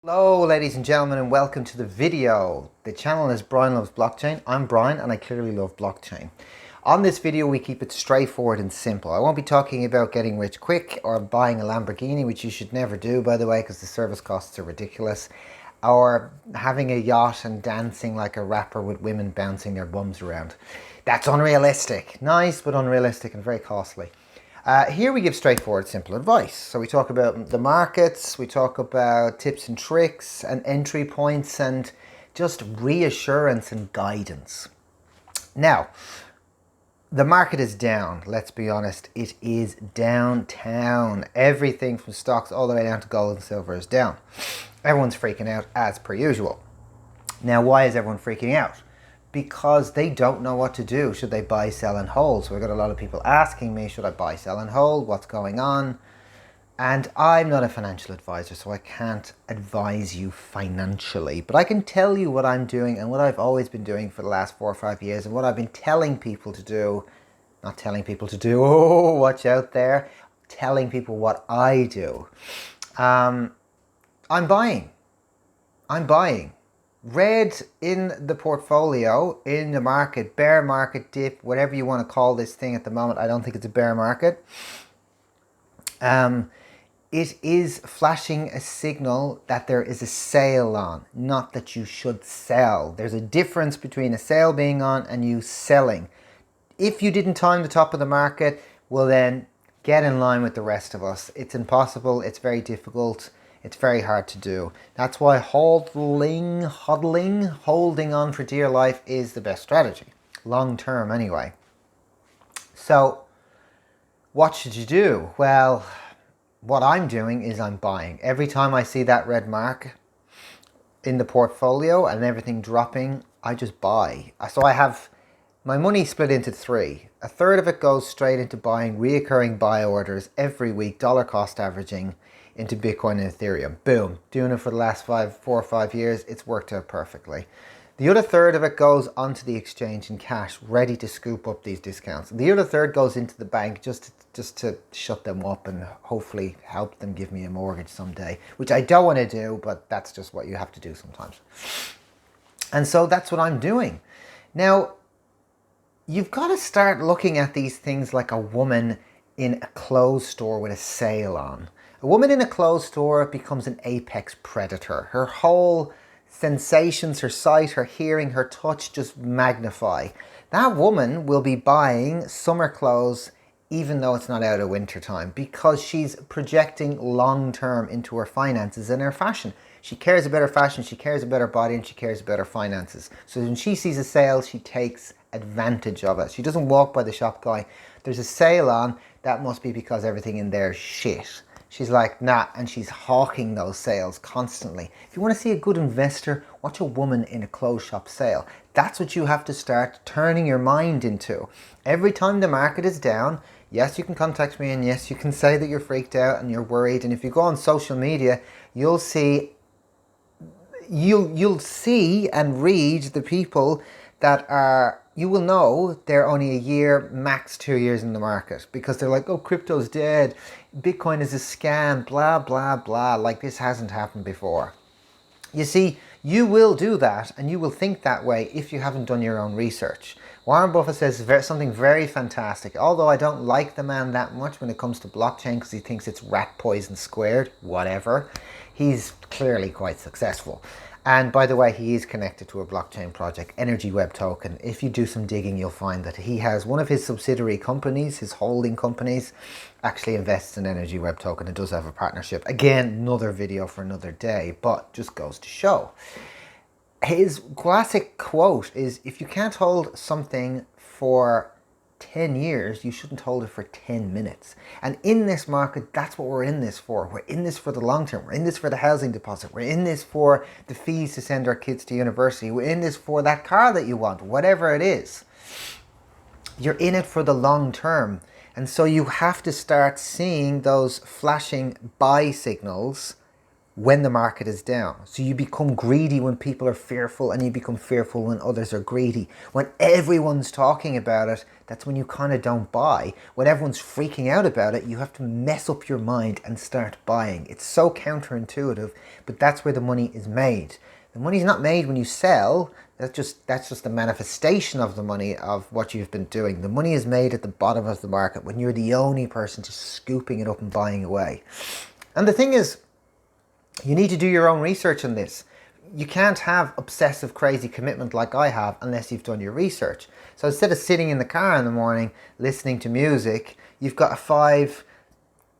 Hello ladies and gentlemen, and welcome to the video. The channel is Brian Loves Blockchain. I'm Brian and I clearly love blockchain. On this video we keep it straightforward and simple. I won't be talking about getting rich quick or buying a Lamborghini, which you should never do by the way, because the service costs are ridiculous, or having a yacht and dancing like a rapper with women bouncing their bums around. That's unrealistic. Nice, but unrealistic and very costly. Here we give straightforward, simple advice. So we talk about the markets, we talk about tips and tricks and entry points and just reassurance and guidance. Now, the market is down, let's be honest. It is downtown. Everything from stocks all the way down to gold and silver is down. Everyone's freaking out as per usual. Now, why is everyone freaking out? Because they don't know what to do. Should they buy, sell and hold? So we've got a lot of people asking me, should I buy, sell and hold? What's going on? And I'm not a financial advisor, so I can't advise you financially, but I can tell you what I'm doing and what I've always been doing for the last 4 or 5 years and what I've been telling people to do. Not telling people to do, oh, watch out there. Telling people what I do. I'm buying. Red in the portfolio, in the market, bear market, dip, whatever you want to call this thing at the moment. I don't think it's a bear market. It is flashing a signal that there is a sale on, not that you should sell. There's a difference between a sale being on and you selling. If you didn't time the top of the market, well then get in line with the rest of us. It's impossible, it's very difficult. It's very hard to do. That's why holding on for dear life is the best strategy. Long term anyway. So what should you do? Well, what I'm doing is I'm buying. Every time I see that red mark in the portfolio and everything dropping, I just buy. So I have my money split into three. A third of it goes straight into buying reoccurring buy orders every week, dollar cost averaging into Bitcoin and Ethereum. Boom. Doing it for the last 4 or 5 years. It's worked out perfectly. The other third of it goes onto the exchange in cash, ready to scoop up these discounts. The other third goes into the bank just to shut them up and hopefully help them give me a mortgage someday, which I don't want to do, but that's just what you have to do sometimes. And so that's what I'm doing. Now, you've got to start looking at these things like a woman in a clothes store with a sale on. A woman in a clothes store becomes an apex predator. Her whole sensations, her sight, her hearing, her touch just magnify. That woman will be buying summer clothes even though it's not out of winter time, because she's projecting long term into her finances and her fashion. She cares about her fashion, she cares about her body, and she cares about her finances. So when she sees a sale, she takes advantage of it. She doesn't walk by the shop going, there's a sale on, that must be because everything in there is shit. She's like, nah, and she's hawking those sales constantly. If you want to see a good investor, watch a woman in a clothes shop sale. That's what you have to start turning your mind into. Every time the market is down, yes, you can contact me, and yes, you can say that you're freaked out and you're worried. And if you go on social media, you'll see and read the people that are, you will know they're only a year, max 2 years in the market, because they're like, oh, crypto's dead, Bitcoin is a scam, blah, blah, blah, like this hasn't happened before. You see, you will do that and you will think that way if you haven't done your own research. Warren Buffett says something very fantastic, although I don't like the man that much when it comes to blockchain because he thinks it's rat poison squared, whatever. He's clearly quite successful. And by the way, he is connected to a blockchain project, Energy Web Token. If you do some digging, you'll find that he has one of his subsidiary companies, his holding companies, actually invests in Energy Web Token and does have a partnership. Again, another video for another day, but just goes to show. His classic quote is, if you can't hold something for 10 years, you shouldn't hold it for 10 minutes. And in this market, that's what we're in this for. We're in this for the long term. We're in this for the housing deposit. We're in this for the fees to send our kids to university. We're in this for that car that you want, whatever it is. You're in it for the long term. And so you have to start seeing those flashing buy signals when the market is down. So you become greedy when people are fearful, and you become fearful when others are greedy. When everyone's talking about it, that's when you kind of don't buy. When everyone's freaking out about it, you have to mess up your mind and start buying. It's so counterintuitive, but that's where the money is made. The money's not made when you sell. That's just the manifestation of the money of what you've been doing. The money is made at the bottom of the market when you're the only person just scooping it up and buying away. And the thing is, you need to do your own research on this. You can't have obsessive, crazy commitment like I have unless you've done your research. So instead of sitting in the car in the morning listening to music, you've got a 5,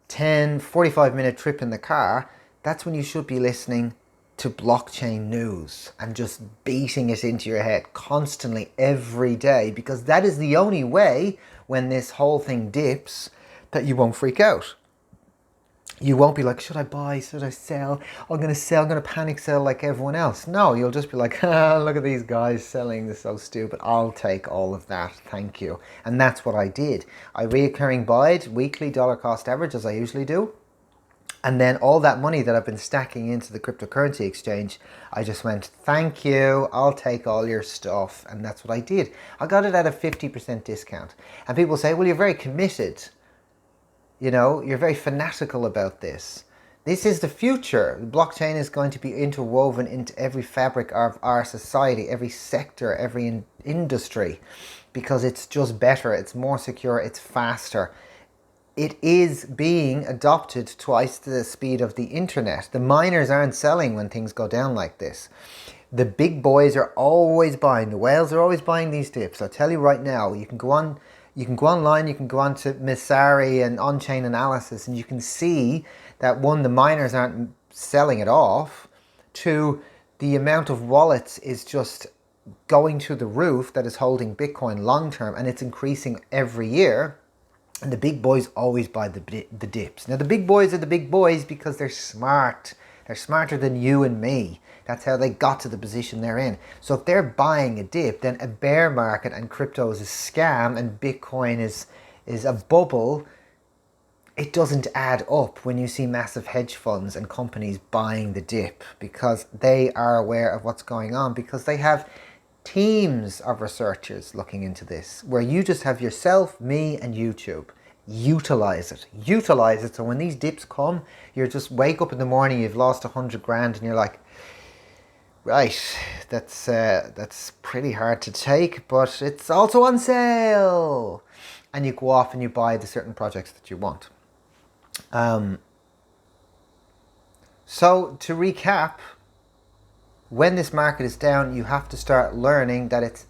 10, 45-minute trip in the car. That's when you should be listening to blockchain news and just beating it into your head constantly every day, because that is the only way when this whole thing dips that you won't freak out. You won't be like, should I buy? Should I sell? I'm going to sell. I'm going to panic sell like everyone else. No, you'll just be like, look at these guys selling. They're so stupid. I'll take all of that. Thank you. And that's what I did. I reoccurring buyed weekly dollar cost average as I usually do. And then all that money that I've been stacking into the cryptocurrency exchange, I just went, thank you. I'll take all your stuff. And that's what I did. I got it at a 50% discount. And people say, well, you're very committed. You know, you're very fanatical about this. This is the future. Blockchain is going to be interwoven into every fabric of our society, every sector, every industry, because it's just better, it's more secure, it's faster. It is being adopted twice the speed of the internet. The miners aren't selling when things go down like this. The big boys are always buying. The whales are always buying these dips. I'll tell you right now, you can go online, you can go on to Messari and on-chain analysis, and you can see that one, the miners aren't selling it off, two, the amount of wallets is just going to the roof that is holding Bitcoin long-term, and it's increasing every year. And the big boys always buy the dips. Now, the big boys are the big boys because they're smart. They're smarter than you and me. That's how they got to the position they're in. So if they're buying a dip, then a bear market and crypto is a scam and Bitcoin is a bubble. It doesn't add up when you see massive hedge funds and companies buying the dip, because they are aware of what's going on, because they have teams of researchers looking into this, where you just have yourself, me, and YouTube. Utilize it. So when these dips come, you just wake up in the morning, you've lost 100 grand, and you're like, right, that's pretty hard to take, but it's also on sale. And you go off and you buy the certain projects that you want. So to recap, when this market is down, you have to start learning that it's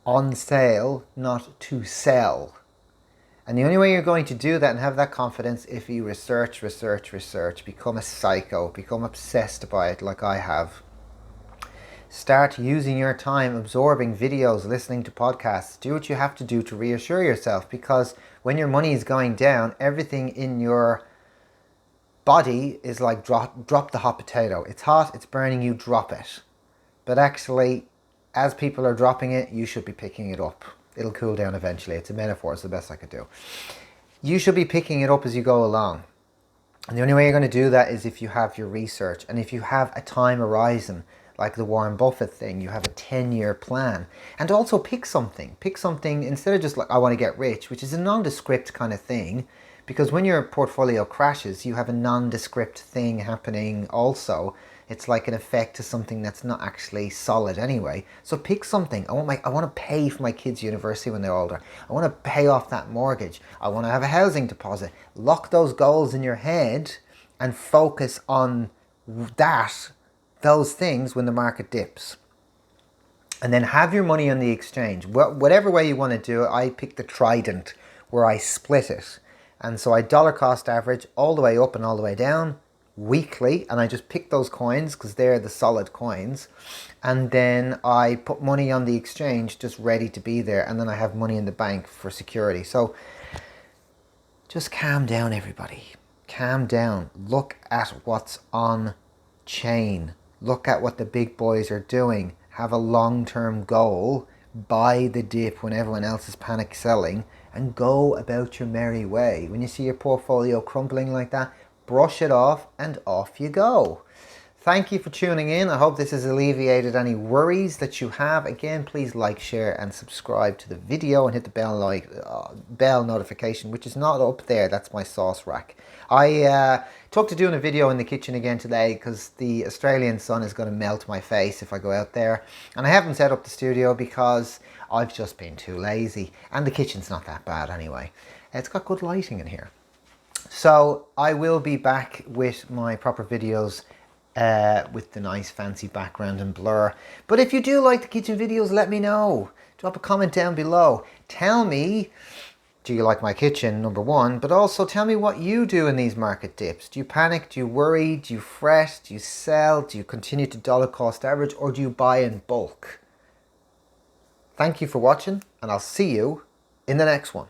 on sale, not to sell. And the only way you're going to do that and have that confidence if you research, become a psycho, become obsessed by it like I have. Start using your time absorbing videos, listening to podcasts. Do what you have to do to reassure yourself, because when your money is going down, everything in your body is like drop the hot potato. It's hot, it's burning you, drop it. But actually, as people are dropping it, you should be picking it up. It'll cool down eventually. It's a metaphor, it's the best I could do. You should be picking it up as you go along. And the only way you're going to do that is if you have your research, and if you have a time horizon, like the Warren Buffett thing, you have a 10-year plan. And also pick something instead of just like, I want to get rich, which is a nondescript kind of thing. Because when your portfolio crashes, you have a nondescript thing happening also. It's like an effect to something that's not actually solid anyway. So pick something. I want to pay for my kids' university when they're older. I want to pay off that mortgage. I want to have a housing deposit. Lock those goals in your head and focus on those things when the market dips. And then have your money on the exchange. Whatever way you want to do it, I picked the trident where I split it. And so I dollar cost average all the way up and all the way down weekly. And I just pick those coins because they're the solid coins. And then I put money on the exchange just ready to be there. And then I have money in the bank for security. So just calm down, everybody. Calm down. Look at what's on chain. Look at what the big boys are doing. Have a long-term goal. Buy the dip when everyone else is panic selling. And go about your merry way. When you see your portfolio crumbling like that, brush it off, and off you go. Thank you for tuning in. I hope this has alleviated any worries that you have. Again, please like, share, and subscribe to the video and hit the bell notification, which is not up there. That's my sauce rack. I took to doing a video in the kitchen again today because the Australian sun is going to melt my face if I go out there. And I haven't set up the studio because I've just been too lazy. And the kitchen's not that bad anyway. It's got good lighting in here. So I will be back with my proper videos with the nice fancy background and blur. But if you do like the kitchen videos, let me know. Drop a comment down below. Tell me, do you like my kitchen, number one, but also tell me what you do in these market dips. Do you panic? Do you worry? Do you fret? Do you sell? Do you continue to dollar cost average, or do you buy in bulk? Thank you for watching, and I'll see you in the next one.